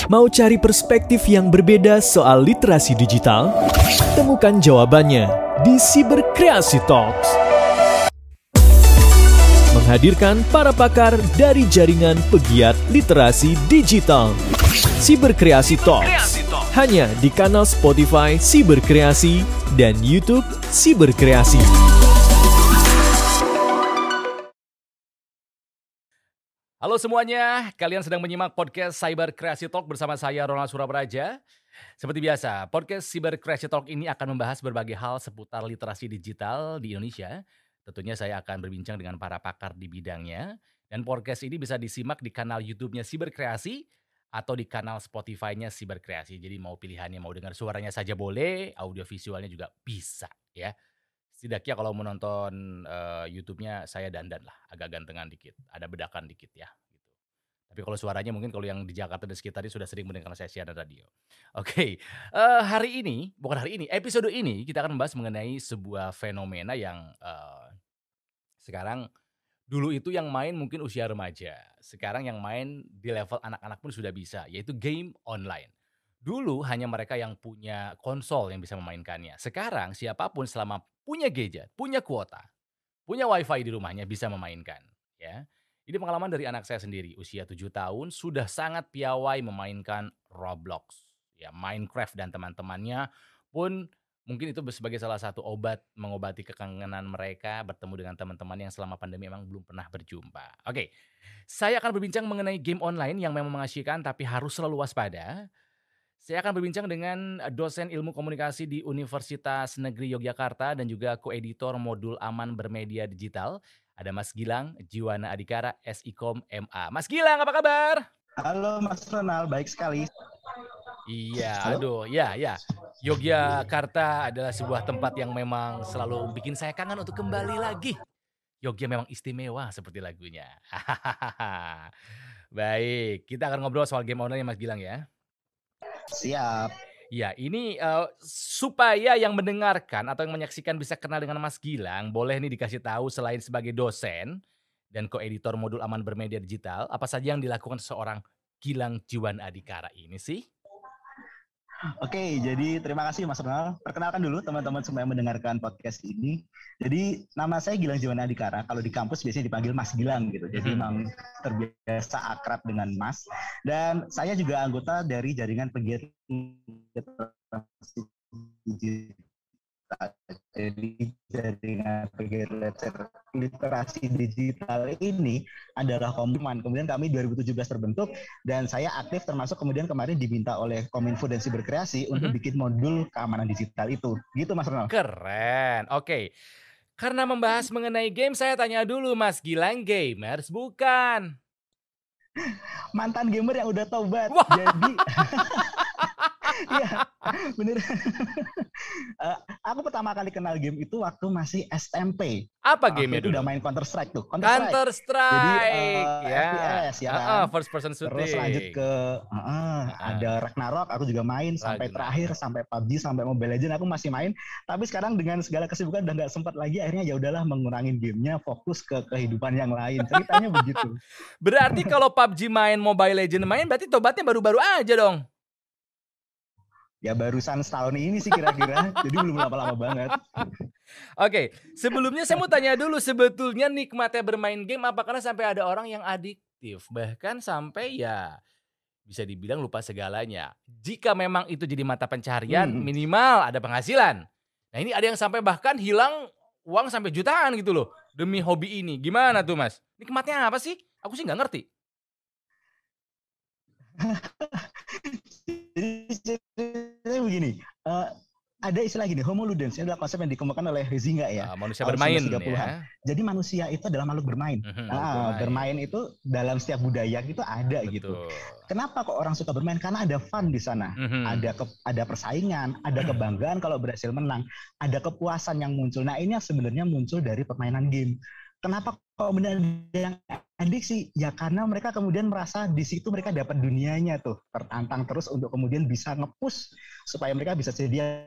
Mau cari perspektif yang berbeda soal literasi digital? Temukan jawabannya di Cyberkreasi Talks. Menghadirkan para pakar dari jaringan pegiat literasi digital. Cyberkreasi Talks. Hanya di kanal Spotify Cyberkreasi dan YouTube Cyberkreasi. Halo semuanya, kalian sedang menyimak podcast Cyberkreasi Talk bersama saya Ronald Surabraja. Seperti biasa, podcast Cyberkreasi Talk ini akan membahas berbagai hal seputar literasi digital di Indonesia. Tentunya saya akan berbincang dengan para pakar di bidangnya. Dan podcast ini bisa disimak di kanal YouTube-nya Cyberkreasi atau di kanal Spotify-nya Cyberkreasi. Jadi mau pilihannya, mau dengar suaranya saja boleh, audio visualnya juga bisa ya. Setidaknya kalau menonton YouTube-nya saya dandan lah, agak gantengan dikit, ada bedakan dikit ya. Gitu. Tapi kalau suaranya mungkin kalau yang di Jakarta dan sekitarnya sudah sering mendengar saya siaran radio. Oke, episode ini kita akan membahas mengenai sebuah fenomena yang sekarang dulu itu yang main mungkin usia remaja, sekarang yang main di level anak-anak pun sudah bisa, yaitu game online. Dulu hanya mereka yang punya konsol yang bisa memainkannya. Sekarang siapapun selama punya gadget, punya kuota, punya wifi di rumahnya bisa memainkan. Ya, ini pengalaman dari anak saya sendiri. Usia 7 tahun sudah sangat piawai memainkan Roblox, ya Minecraft dan teman-temannya pun mungkin itu sebagai salah satu obat mengobati kekangenan mereka bertemu dengan teman-teman yang selama pandemi memang belum pernah berjumpa. Oke, saya akan berbincang mengenai game online yang memang mengasyikkan tapi harus selalu waspada. Saya akan berbincang dengan dosen ilmu komunikasi di Universitas Negeri Yogyakarta dan juga koeditor modul aman bermedia digital. Ada Mas Gilang Jiwana Adhikara, SIKOM MA. Mas Gilang, apa kabar? Halo Mas Ronald, baik sekali. Iya, Halo? ya. Yogyakarta adalah sebuah tempat yang memang selalu bikin saya kangen untuk kembali lagi. Yogyakarta memang istimewa seperti lagunya. Baik, kita akan ngobrol soal game online ya Mas Gilang ya. Siap. Ya, ini supaya yang mendengarkan atau yang menyaksikan bisa kenal dengan Mas Gilang, boleh nih dikasih tahu selain sebagai dosen dan koeditor modul aman bermedia digital, apa saja yang dilakukan seorang Gilang Jiwana Adhikara ini sih? Oke, jadi terima kasih Mas Ronald. Perkenalkan dulu teman-teman semua yang mendengarkan podcast ini. Jadi nama saya Gilang Jiwana Adhikara. Kalau di kampus biasanya dipanggil Mas Gilang gitu. Jadi memang terbiasa akrab dengan Mas. Dan saya juga anggota dari jaringan pegiat jadi jaringan pegiat literasi digital ini adalah Kominfo. Kemudian kami 2017 terbentuk dan saya aktif termasuk kemudian kemarin diminta oleh Kominfo dan Cyberkreasi untuk bikin modul keamanan digital itu. Gitu Mas Ronald. Keren. Oke. Karena membahas mengenai game, saya tanya dulu Mas Gilang gamers bukan? Mantan gamer yang udah tobat. Wah. Jadi iya, bener. Aku pertama kali kenal game itu waktu masih SMP. Apa gamenya dulu? Udah main Counter Strike tuh. Counter Strike. Jadi FPS ya kan. First person shooting. Terus lanjut ke ada Ragnarok, aku juga main sampai terakhir sampai PUBG sampai Mobile Legends aku masih main. Tapi sekarang dengan segala kesibukan udah nggak sempat lagi. Akhirnya ya udahlah mengurangin gamenya, fokus ke kehidupan yang lain. Ceritanya begitu. Berarti kalau PUBG main, Mobile Legends main, berarti tobatnya baru-baru aja dong. Ya barusan setahun ini sih kira-kira, jadi belum lama-lama banget. Oke, sebelumnya saya mau tanya dulu, sebetulnya nikmatnya bermain game apa karena sampai ada orang yang adiktif, bahkan sampai ya bisa dibilang lupa segalanya. Jika memang itu jadi mata pencarian, minimal ada penghasilan. Nah ini ada yang sampai bahkan hilang uang sampai jutaan gitu loh, demi hobi ini. Gimana tuh Mas? Nikmatnya apa sih? Aku sih nggak ngerti. Jadi begini, ada istilah gini, homo ludens, ini adalah konsep yang dikemukakan oleh Huizinga ya. Manusia bermain ya. Jadi manusia itu adalah makhluk bermain. Bermain itu dalam setiap budaya itu ada. Betul. Gitu. Kenapa kok orang suka bermain? Karena ada fun di sana. Ada persaingan, ada kebanggaan kalau berhasil menang, ada kepuasan yang muncul. Nah ini yang sebenarnya muncul dari permainan game. Kenapa kok benar ada yang adiksi? Ya karena mereka kemudian merasa di situ mereka dapat dunianya tuh, tertantang terus untuk kemudian bisa nge-push supaya mereka bisa jadi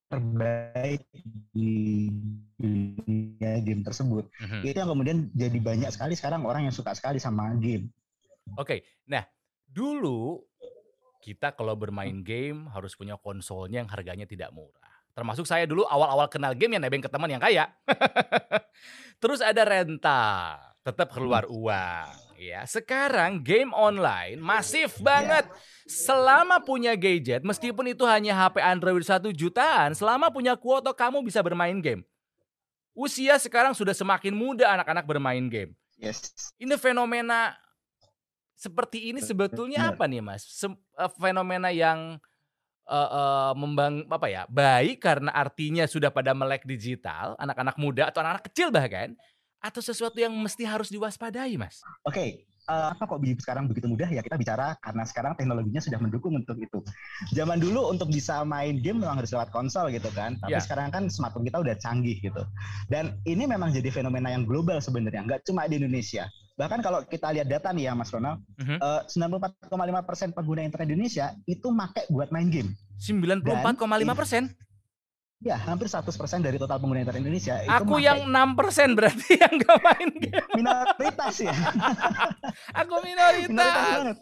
terbaik di dunia game tersebut. Itu yang kemudian jadi banyak sekali sekarang orang yang suka sekali sama game. Oke, nah Dulu kita kalau bermain game harus punya konsolnya yang harganya tidak murah. Termasuk saya dulu awal-awal kenal game ya nebeng ke teman yang kaya. Terus ada rental, tetap keluar uang. Ya, sekarang game online masif banget. Selama punya gadget, meskipun itu hanya HP Android 1 jutaan, selama punya kuota kamu bisa bermain game. Usia sekarang sudah semakin muda anak-anak bermain game. Yes. Ini fenomena seperti ini sebetulnya apa nih Mas? Fenomena yang baik karena artinya sudah pada melek digital, anak-anak muda atau anak-anak kecil bahkan, atau sesuatu yang mesti harus diwaspadai Mas? Oke. Apa kok sekarang begitu mudah ya, kita bicara karena sekarang teknologinya sudah mendukung untuk itu. Zaman dulu untuk bisa main game memang harus lewat konsol gitu kan, tapi sekarang kan smartphone kita udah canggih gitu. Dan ini memang jadi fenomena yang global sebenarnya, nggak cuma di Indonesia. Bahkan kalau kita lihat data nih ya Mas Ronald, 94,5% pengguna internet di Indonesia itu pakai buat main game. 94,5%? Ya, hampir 100% dari total pengguna internet Indonesia. Aku yang 6% berarti yang gak main game. Minoritas ya. Aku minoritas.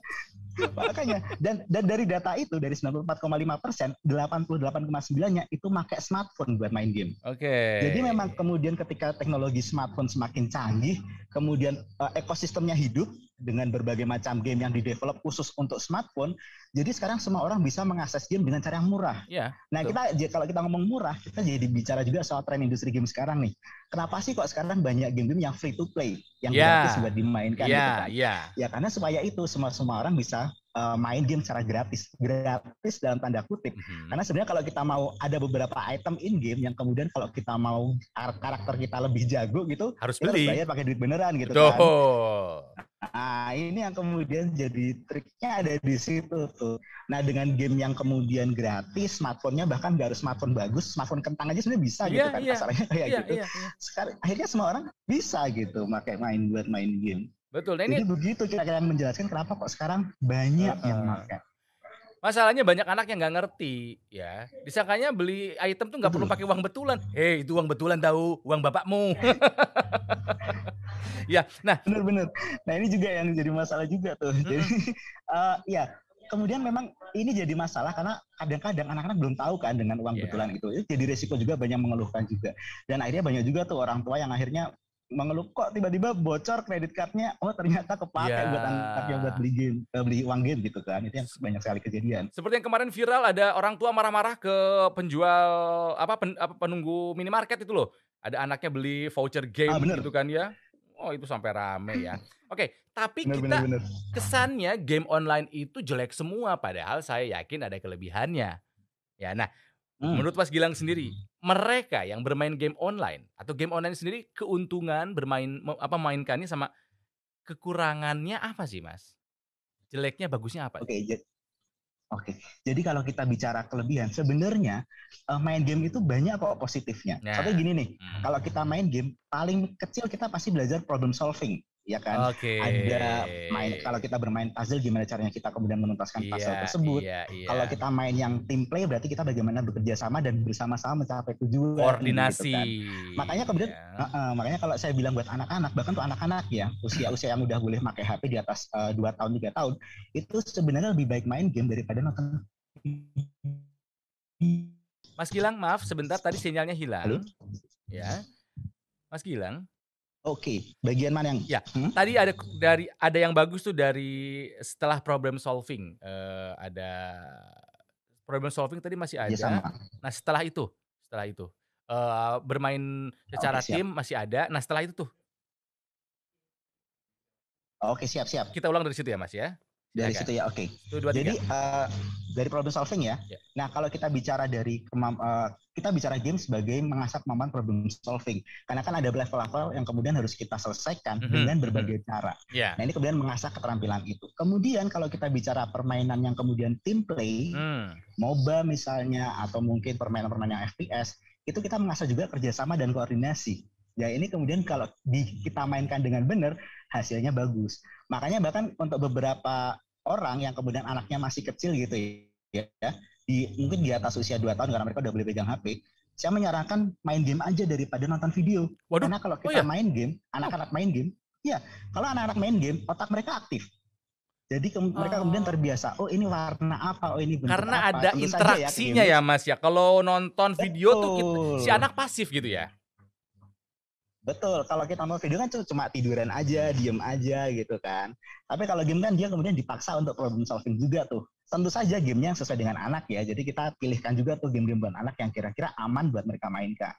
Makanya, dan dari data itu, dari 94,5%, 88,9%-nya itu pakai smartphone buat main game. Oke. Jadi memang kemudian ketika teknologi smartphone semakin canggih, kemudian ekosistemnya hidup dengan berbagai macam game yang didevelop khusus untuk smartphone, jadi sekarang semua orang bisa mengakses game dengan cara yang murah. Ya, nah, kalau kita ngomong murah, kita jadi bicara juga soal tren industri game sekarang nih. Kenapa sih kok sekarang banyak game-game yang free to play, yang gratis buat dimainkan gitu kan? Ya karena supaya itu semua orang bisa main game secara gratis dalam tanda kutip. Karena sebenarnya kalau kita mau ada beberapa item in game yang kemudian kalau kita mau karakter kita lebih jago gitu, harus beli, bayar pakai duit beneran gitu kan. Nah, ini yang kemudian jadi triknya ada di situ tuh. Nah, dengan game yang kemudian gratis, smartphone-nya bahkan nggak harus smartphone bagus, smartphone kentang aja sebenarnya bisa gitu kan, kasarnya kayak gitu. Sekarang akhirnya semua orang bisa gitu buat main game. Betul. Nah, jadi begitu kira-kira yang menjelaskan kenapa kok sekarang banyak yang pakai. Masalahnya banyak anak yang nggak ngerti ya. Disangkanya beli item tuh nggak perlu pakai uang betulan. Itu uang betulan tahu, uang bapakmu. Ya, nah benar-benar. Nah ini juga yang jadi masalah juga tuh. Jadi ya kemudian memang ini jadi masalah karena kadang-kadang anak-anak belum tahu kan dengan uang betulan itu. Jadi resiko juga banyak mengeluhkan juga. Dan akhirnya banyak juga tuh orang tua yang akhirnya mengeluh kok tiba-tiba bocor kredit cardnya, oh ternyata kepakai buat anaknya buat beli uang game gitu kan. Itu yang banyak sekali kejadian. Seperti yang kemarin viral ada orang tua marah-marah ke penjual penunggu minimarket itu loh. Ada anaknya beli voucher game gitu kan ya. Oh itu sampai rame ya. Oke, tapi bener. Kesannya game online itu jelek semua, padahal saya yakin ada kelebihannya. Ya, nah menurut Mas Gilang sendiri, mereka yang bermain game online atau game online sendiri keuntungan mainkannya sama kekurangannya apa sih Mas? Jeleknya bagusnya apa? Oke, jadi kalau kita bicara kelebihan, sebenarnya main game itu banyak kok positifnya. Contohnya gini nih, kalau kita main game, paling kecil kita pasti belajar problem solving, ya kan? Ada kalau kita bermain puzzle, gimana caranya kita kemudian menuntaskan puzzle tersebut. Kalau kita main yang team play, berarti kita bagaimana bekerja sama dan bersama-sama mencapai tujuan. Koordinasi. Gitu kan. Makanya kemudian, makanya kalau saya bilang buat anak-anak, bahkan tuh anak-anak ya, usia yang udah boleh pakai HP di atas 2 tahun, 3 tahun, itu sebenarnya lebih baik main game daripada nonton. Mas Gilang, maaf sebentar tadi sinyalnya hilang. Halo? Ya, Mas Gilang. Oke, bagian mana yang? Ya, tadi ada yang bagus tuh dari setelah problem solving. Ada problem solving tadi masih ada. Ya, sama. Nah setelah itu bermain secara tim masih ada. Nah setelah itu tuh. Oke, siap. Kita ulang dari situ ya Mas ya. Dari situ ya, oke. Jadi dari problem solving ya. Nah kalau kita bicara kita bicara game sebagai mengasah kemampuan problem solving. Karena kan ada level-level yang kemudian harus kita selesaikan dengan berbagai cara. Nah ini kemudian mengasah keterampilan itu. Kemudian kalau kita bicara permainan yang kemudian team play, MOBA misalnya, atau mungkin permainan-permainan yang FPS, itu kita mengasah juga kerjasama dan koordinasi. Ya ini kemudian kalau kita mainkan dengan benar, hasilnya bagus. Makanya bahkan untuk beberapa orang yang kemudian anaknya masih kecil gitu ya, mungkin di atas usia 2 tahun karena mereka udah boleh pegang HP, saya menyarankan main game aja daripada nonton video. Karena kalau kita main game, anak-anak main game, ya kalau anak-anak main game, otak mereka aktif. Jadi mereka kemudian terbiasa, oh ini warna apa, oh ini bentuk karena apa. ada interaksinya ya Mas ya. Kalau nonton video tuh si anak pasif gitu ya. Betul, kalau kita nonton video kan cuma tiduran aja, diem aja gitu kan. Tapi kalau game kan dia kemudian dipaksa untuk problem solving juga tuh. Tentu saja gamenya yang sesuai dengan anak ya. Jadi kita pilihkan juga tuh game-game buat anak yang kira-kira aman buat mereka mainkan.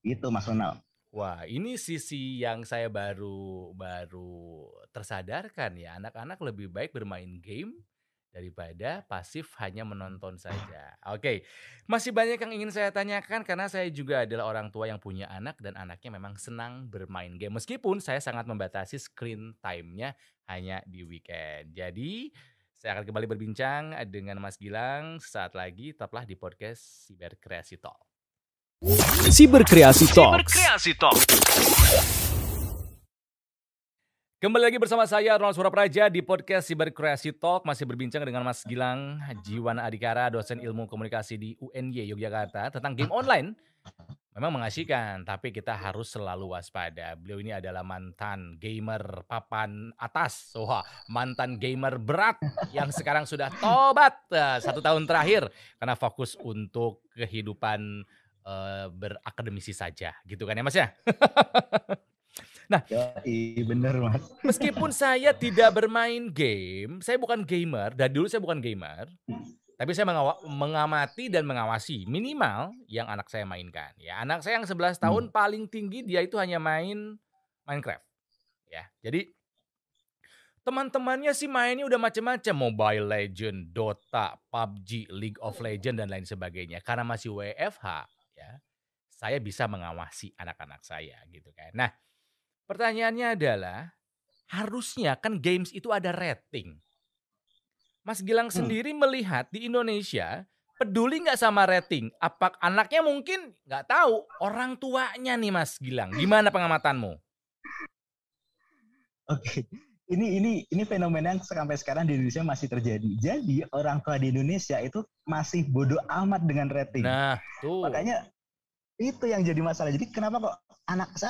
Itu Mas Ronald. Wah, ini sisi yang saya baru tersadarkan ya. Anak-anak lebih baik bermain game daripada pasif hanya menonton saja. Oke, masih banyak yang ingin saya tanyakan karena saya juga adalah orang tua yang punya anak dan anaknya memang senang bermain game. Meskipun saya sangat membatasi screen time-nya hanya di weekend. Jadi, saya akan kembali berbincang dengan Mas Gilang saat lagi. Tetaplah di podcast Siberkreasi Talk. Siberkreasi Talk. Kembali lagi bersama saya Ronald Surapraja di podcast Siberkreasi Talk. Masih berbincang dengan Mas Gilang Jiwana Adhikara, dosen ilmu komunikasi di UNY Yogyakarta tentang game online. Memang mengasihkan, tapi kita harus selalu waspada. Beliau ini adalah mantan gamer papan atas, mantan gamer berat yang sekarang sudah tobat 1 tahun terakhir karena fokus untuk kehidupan berakademisi saja, gitu kan ya Mas ya? Nah, bener Mas. Meskipun saya tidak bermain game, saya bukan gamer, dari dulu saya bukan gamer. Tapi saya mengamati dan mengawasi minimal yang anak saya mainkan. Ya, anak saya yang 11 tahun paling tinggi dia itu hanya main Minecraft. Ya, jadi teman-temannya sih mainnya udah macam-macam, Mobile Legend, Dota, PUBG, League of Legends dan lain sebagainya. Karena masih WFH, ya, saya bisa mengawasi anak-anak saya gitu kan. Nah, pertanyaannya adalah harusnya kan games itu ada rating. Mas Gilang sendiri melihat di Indonesia peduli nggak sama rating? Apa anaknya mungkin nggak tahu, orang tuanya nih Mas Gilang. Gimana pengamatanmu? Oke, ini fenomena yang sampai sekarang di Indonesia masih terjadi. Jadi orang tua di Indonesia itu masih bodoh amat dengan rating. Nah, tuh. Makanya itu yang jadi masalah. Jadi kenapa kok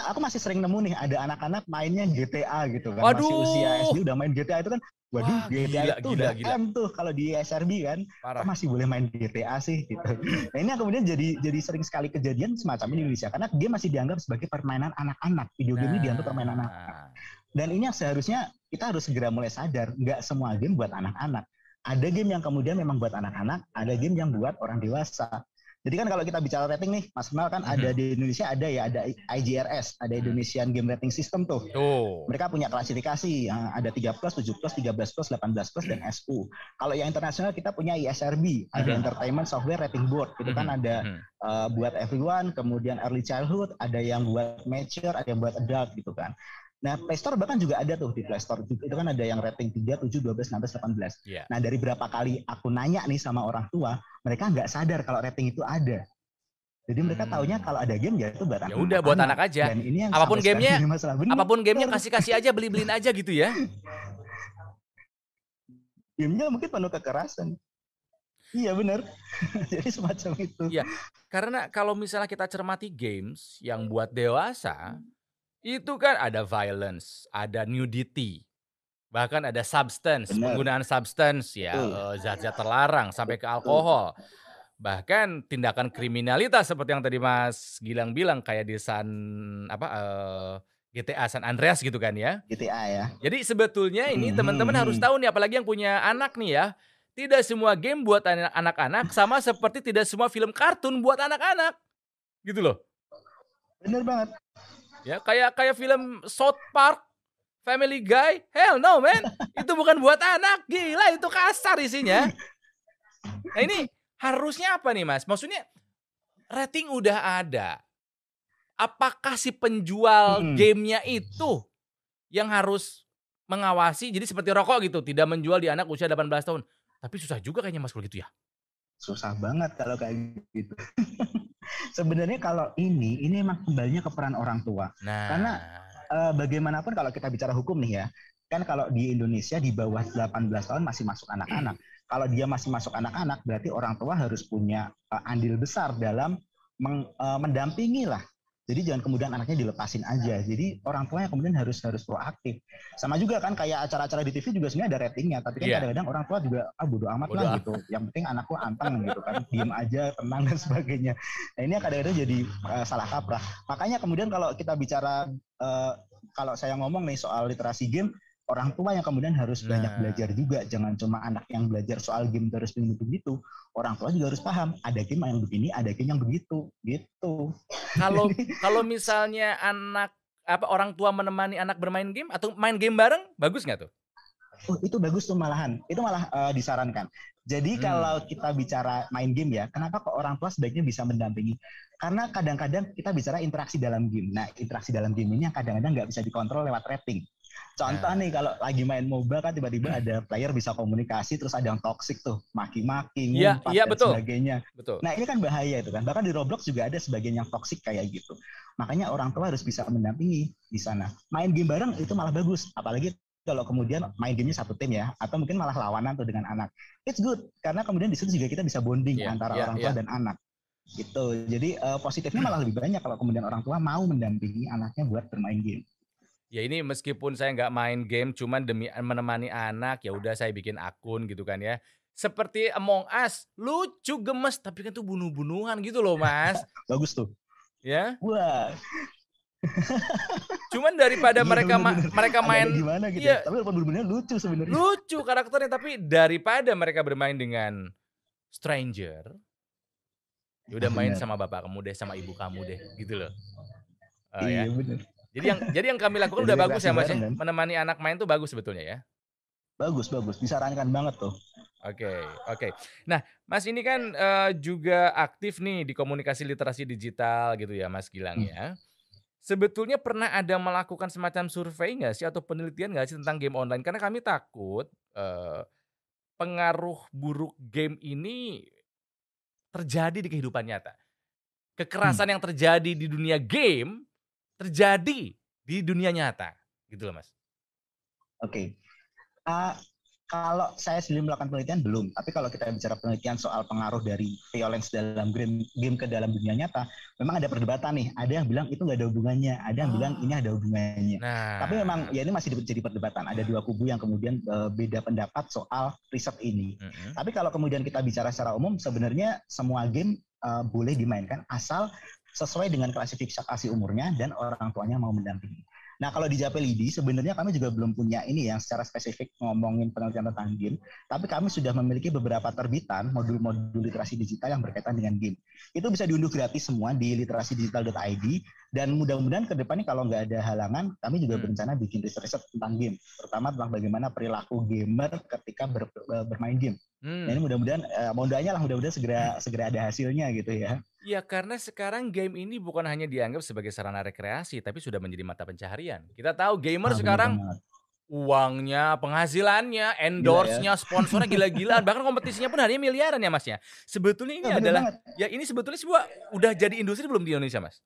aku masih sering nemu nih ada anak-anak mainnya GTA gitu kan. Waduh. Masih usia SD udah main GTA itu kan. Waduh, wah, GTA itu udah gila. M tuh kalau di SRB kan. Kok masih boleh main GTA sih gitu. Nah, ini kemudian jadi sering sekali kejadian semacam ini di Indonesia karena dia masih dianggap sebagai permainan anak-anak. Video game ini dianggap permainan anak-anak. Dan ini yang seharusnya kita harus segera mulai sadar, nggak semua game buat anak-anak. Ada game yang kemudian memang buat anak-anak, ada game yang buat orang dewasa. Jadi kan kalau kita bicara rating nih, Mas Ronald kan ada di Indonesia ada IGRS, ada Indonesian Game Rating System tuh. Mereka punya klasifikasi, ada 3+, 7+, 13+, 18+, dan SU. Kalau yang internasional kita punya ISRB, ada Entertainment Software Rating Board. Itu kan ada buat everyone, kemudian early childhood, ada yang buat mature, ada yang buat adult gitu kan. Nah, Play Store bahkan juga ada tuh di Play Store. Itu kan ada yang rating 3, 7, 12, 16, 18. Yeah. Nah, dari berapa kali aku nanya nih sama orang tua, mereka nggak sadar kalau rating itu ada. Jadi mereka taunya kalau ada game ya itu buat anak. Ya udah buat anak aja. Dan ini yang apapun gamenya kasih aja, beli-beliin aja gitu ya. Gamenya mungkin penuh kekerasan. Iya benar. Jadi semacam itu. Iya, karena kalau misalnya kita cermati games yang buat dewasa, itu kan ada violence, ada nudity, bahkan ada substance, penggunaan substance ya, zat-zat terlarang sampai ke alkohol. Bahkan tindakan kriminalitas seperti yang tadi Mas Gilang bilang kayak di GTA San Andreas gitu kan ya. GTA ya. Jadi sebetulnya ini teman-teman harus tahu nih, apalagi yang punya anak nih ya, tidak semua game buat anak-anak sama seperti tidak semua film kartun buat anak-anak. Gitu loh. Bener banget. Ya kayak film South Park, Family Guy, hell no man, itu bukan buat anak, gila itu kasar isinya. Nah ini harusnya apa nih Mas? Maksudnya rating udah ada, apakah si penjual gamenya itu yang harus mengawasi? Jadi seperti rokok gitu, tidak menjual di anak usia 18 tahun. Tapi susah juga kayaknya Mas kalau gitu ya. Susah banget kalau kayak gitu. Sebenarnya kalau ini memang kembalinya ke peran orang tua. Nah. Karena bagaimanapun kalau kita bicara hukum nih ya, kan kalau di Indonesia di bawah 18 tahun masih masuk anak-anak. Kalau dia masih masuk anak-anak, berarti orang tua harus punya andil besar dalam mendampingi lah. Jadi jangan kemudian anaknya dilepasin aja. Jadi orang tua yang kemudian harus proaktif. Sama juga kan kayak acara-acara di TV juga sebenarnya ada ratingnya, tapi kan kadang-kadang orang tua juga bodo amat lah gitu. Yang penting anakku anteng gitu kan, diem aja, tenang dan sebagainya. Nah ini kadang-kadang jadi salah kaprah. Makanya kemudian kalau kita bicara kalau saya ngomong nih soal literasi game, orang tua yang kemudian harus banyak belajar juga. Jangan cuma anak yang belajar soal game terus begitu. Orang tua juga harus paham, ada game yang begini, ada game yang begitu, gitu. Kalau misalnya orang tua menemani anak bermain game atau main game bareng, bagus nggak tuh? Itu bagus tuh malahan. Itu malah disarankan. Jadi kalau kita bicara main game ya, kenapa kok orang tua sebaiknya bisa mendampingi? Karena kadang-kadang kita bicara interaksi dalam game. Nah, interaksi dalam game ini yang kadang-kadang nggak bisa dikontrol lewat rating. Contoh nih, kalau lagi main MOBA kan tiba-tiba ada player bisa komunikasi, terus ada yang toxic tuh, maki-maki, ngumpat, dan sebagainya. Betul. Nah ini kan bahaya itu kan. Bahkan di Roblox juga ada sebagian yang toxic kayak gitu. Makanya orang tua harus bisa mendampingi di sana. Main game bareng itu malah bagus. Apalagi kalau kemudian main gamenya satu tim ya, atau mungkin malah lawanan tuh dengan anak. It's good, karena kemudian di situ juga kita bisa bonding antara orang tua dan anak. Gitu. Jadi positifnya malah lebih banyak kalau kemudian orang tua mau mendampingi anaknya buat bermain game. Ya ini meskipun saya nggak main game, cuman demi menemani anak, ya udah saya bikin akun gitu kan ya. Seperti Among Us, lucu gemes, tapi kan tuh bunuh-bunuhan gitu loh Mas. Bagus tuh. Ya. Wah. Cuman daripada mereka main gimana gitu. Tapi bener-bener lucu sebenarnya. Lucu karakternya, tapi daripada mereka bermain dengan stranger, ya udah main sama bapak kamu deh, sama ibu kamu deh, gitu loh. Iya benar. Jadi yang kami lakukan udah bagus ya Mas ya. Menemani anak main tuh bagus sebetulnya ya. Bagus, disarankan banget tuh. Oke. Nah, Mas ini kan juga aktif nih di komunikasi literasi digital gitu ya, Mas Gilang ya. Sebetulnya pernah ada melakukan semacam survei nggak sih atau penelitian nggak sih tentang game online? Karena kami takut pengaruh buruk game ini terjadi di kehidupan nyata. Kekerasan yang terjadi di dunia game terjadi di dunia nyata, gitu loh Mas. Oke. Kalau saya sendiri melakukan penelitian belum, tapi kalau kita bicara penelitian soal pengaruh dari violence dalam game ke dalam dunia nyata, memang ada perdebatan nih. Ada yang bilang itu nggak ada hubungannya, ada yang bilang ini ada hubungannya. Tapi memang ya ini masih jadi perdebatan. Ada dua kubu yang kemudian beda pendapat soal riset ini. Tapi kalau kemudian kita bicara secara umum, sebenarnya semua game boleh dimainkan asal sesuai dengan klasifikasi umurnya dan orang tuanya mau mendampingi. Nah, kalau di Japelidi sebenarnya kami juga belum punya ini yang secara spesifik ngomongin penelitian tentang game, tapi kami sudah memiliki beberapa terbitan modul-modul literasi digital yang berkaitan dengan game. Itu bisa diunduh gratis semua di literasidigital.id, dan mudah-mudahan ke depannya kalau nggak ada halangan, kami juga berencana bikin riset tentang game, terutama tentang bagaimana perilaku gamer ketika bermain game. Nah, ini mudah-mudahan mudah-mudahan segera ada hasilnya gitu ya. Ya, karena sekarang game ini bukan hanya dianggap sebagai sarana rekreasi, tapi sudah menjadi mata pencaharian. Kita tahu gamer sekarang uangnya, penghasilannya, endorse-nya, sponsornya gila-gilaan, bahkan kompetisinya pun harinya miliaran ya Mas ya. Sebetulnya ini adalah ini sebetulnya udah jadi industri belum di Indonesia Mas?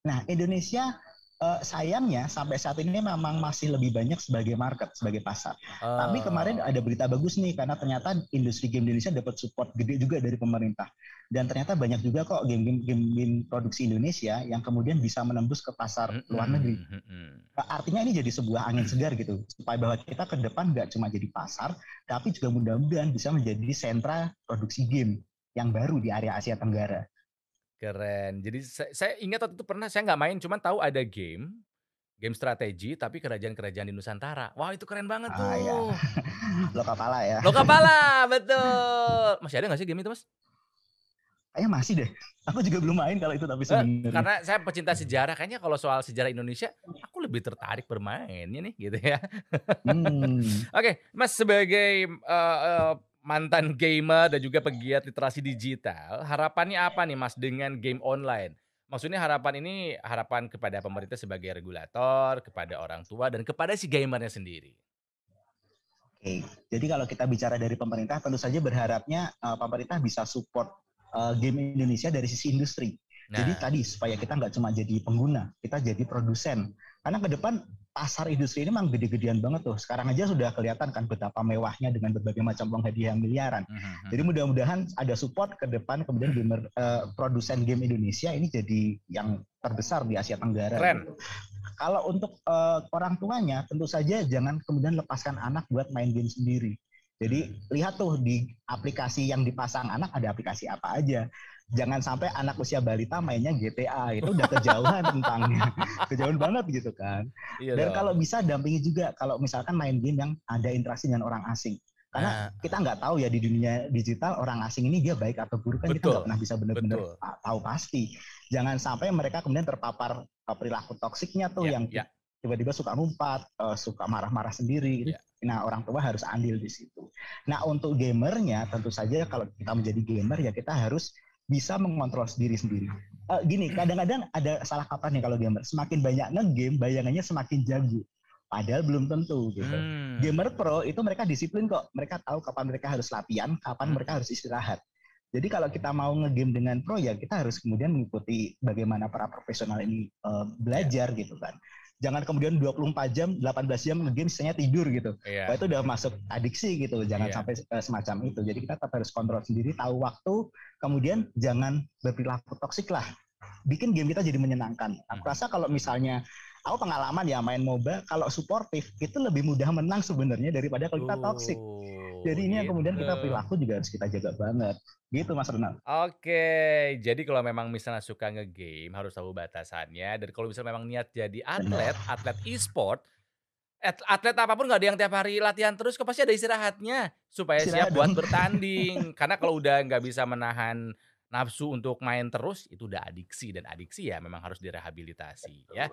Nah, Indonesia sayangnya sampai saat ini memang masih lebih banyak sebagai market, sebagai pasar. Tapi kemarin ada berita bagus nih, karena ternyata industri game di Indonesia dapat support gede juga dari pemerintah. Dan ternyata banyak juga kok game produksi Indonesia yang kemudian bisa menembus ke pasar luar negeri. Artinya ini jadi sebuah angin segar gitu, supaya bahwa kita ke depan nggak cuma jadi pasar, tapi juga mudah-mudahan bisa menjadi sentra produksi game yang baru di area Asia Tenggara. Keren. Jadi saya ingat waktu itu pernah, saya nggak main, cuman tahu ada game strategi, tapi kerajaan-kerajaan di Nusantara. Wah itu keren banget tuh. Iya. Lokapala ya. Lokapala, betul. Masih ada nggak sih game itu Mas? Kayaknya masih deh. Aku juga belum main kalau itu, tapi sebenarnya. Karena saya pecinta sejarah, kayaknya kalau soal sejarah Indonesia, aku lebih tertarik bermainnya nih, gitu ya. Oke, Mas sebagai mantan gamer dan juga pegiat literasi digital, harapannya apa nih Mas dengan game online? Maksudnya harapan kepada pemerintah sebagai regulator, kepada orang tua, dan kepada si gamernya sendiri. Oke, jadi kalau kita bicara dari pemerintah, tentu saja berharapnya pemerintah bisa support game Indonesia dari sisi industri. Jadi tadi supaya kita nggak cuma jadi pengguna, kita jadi produsen. Karena ke depan pasar industri ini memang gede-gedean banget tuh. Sekarang aja sudah kelihatan kan betapa mewahnya dengan berbagai macam uang hadiah miliaran. Jadi mudah-mudahan ada support ke depan, kemudian produsen game Indonesia ini jadi yang terbesar di Asia Tenggara. Gitu. Kalau untuk orang tuanya, tentu saja jangan kemudian lepaskan anak buat main game sendiri. Jadi lihat tuh di aplikasi yang dipasang anak ada aplikasi apa aja. Jangan sampai anak usia balita mainnya GTA, itu udah kejauhan tentangnya, kejauhan banget gitu kan. Iya. Dan kalau bisa dampingi juga kalau misalkan main game yang ada interaksi dengan orang asing. Karena kita nggak tahu ya di dunia digital orang asing ini dia baik atau buruk kan kita nggak pernah bisa benar-benar tahu pasti. Jangan sampai mereka kemudian terpapar perilaku toksiknya tuh yang tiba-tiba suka ngumpat, suka marah-marah sendiri. Gitu. Nah orang tua harus andil di situ. Nah untuk gamernya tentu saja kalau kita menjadi gamer ya kita harus bisa mengontrol sendiri. Gini, kadang-kadang ada salah kaprah nih kalau gamer. Semakin banyak nge-game, bayangannya semakin jago. Padahal belum tentu gitu. Gamer pro itu mereka disiplin kok. Mereka tahu kapan mereka harus latihan, kapan mereka harus istirahat. Jadi kalau kita mau nge-game dengan pro ya kita harus kemudian mengikuti bagaimana para profesional ini belajar gitu kan. Jangan kemudian 24 jam, 18 jam nge-game sisanya tidur gitu. Wah, itu udah masuk adiksi gitu. Jangan sampai semacam itu. Jadi kita tetap harus kontrol sendiri, tahu waktu, kemudian jangan berperilaku toksik lah. Bikin game kita jadi menyenangkan. Aku rasa kalau misalnya aku pengalaman ya main MOBA, kalau suportif itu lebih mudah menang sebenarnya daripada kalau kita toksik. Jadi ini yang kemudian kita perilaku juga harus kita jaga banget. Gitu Mas Ronald. Oke, jadi kalau memang misalnya suka nge-game harus tahu batasannya. Dan kalau misalnya memang niat jadi atlet e-sport, atlet apapun nggak ada yang tiap hari latihan terus, pasti ada istirahatnya supaya siap buat bertanding. Karena kalau udah nggak bisa menahan nafsu untuk main terus itu udah adiksi, dan adiksi ya memang harus direhabilitasi ya.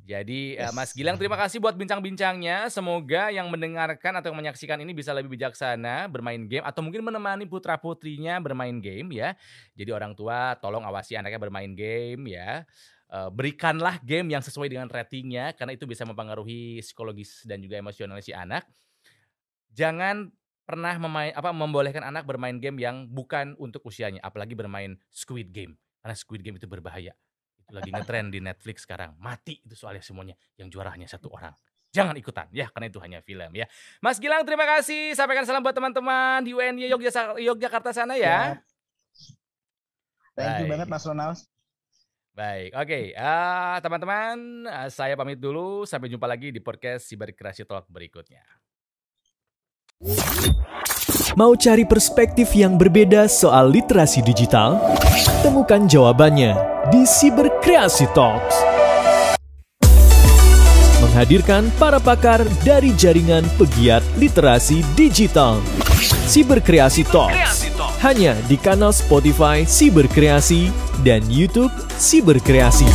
Jadi Mas Gilang terima kasih buat bincang-bincangnya. Semoga yang mendengarkan atau yang menyaksikan ini bisa lebih bijaksana bermain game atau mungkin menemani putra-putrinya bermain game ya. Jadi orang tua tolong awasi anaknya bermain game ya. Berikanlah game yang sesuai dengan ratingnya karena itu bisa mempengaruhi psikologis dan juga emosional si anak. Jangan pernah membolehkan anak bermain game yang bukan untuk usianya, apalagi bermain Squid Game. Karena Squid Game itu berbahaya. Itu lagi ngetrend di Netflix sekarang. Mati itu soalnya semuanya. Yang juara hanya satu orang. Jangan ikutan ya, karena itu hanya film ya. Mas Gilang terima kasih. Sampaikan salam buat teman-teman di UNY Yogyakarta sana ya. Thank you banget Mas Ronald. Baik, oke. Teman-teman, saya pamit dulu. Sampai jumpa lagi di podcast Cybercreasi Talk berikutnya. Mau cari perspektif yang berbeda soal literasi digital? Temukan jawabannya di Cybercreasi Talks. Menghadirkan para pakar dari jaringan pegiat literasi digital. Cybercreasi Talks hanya di kanal Spotify Cybercreasi dan YouTube Cybercreasi.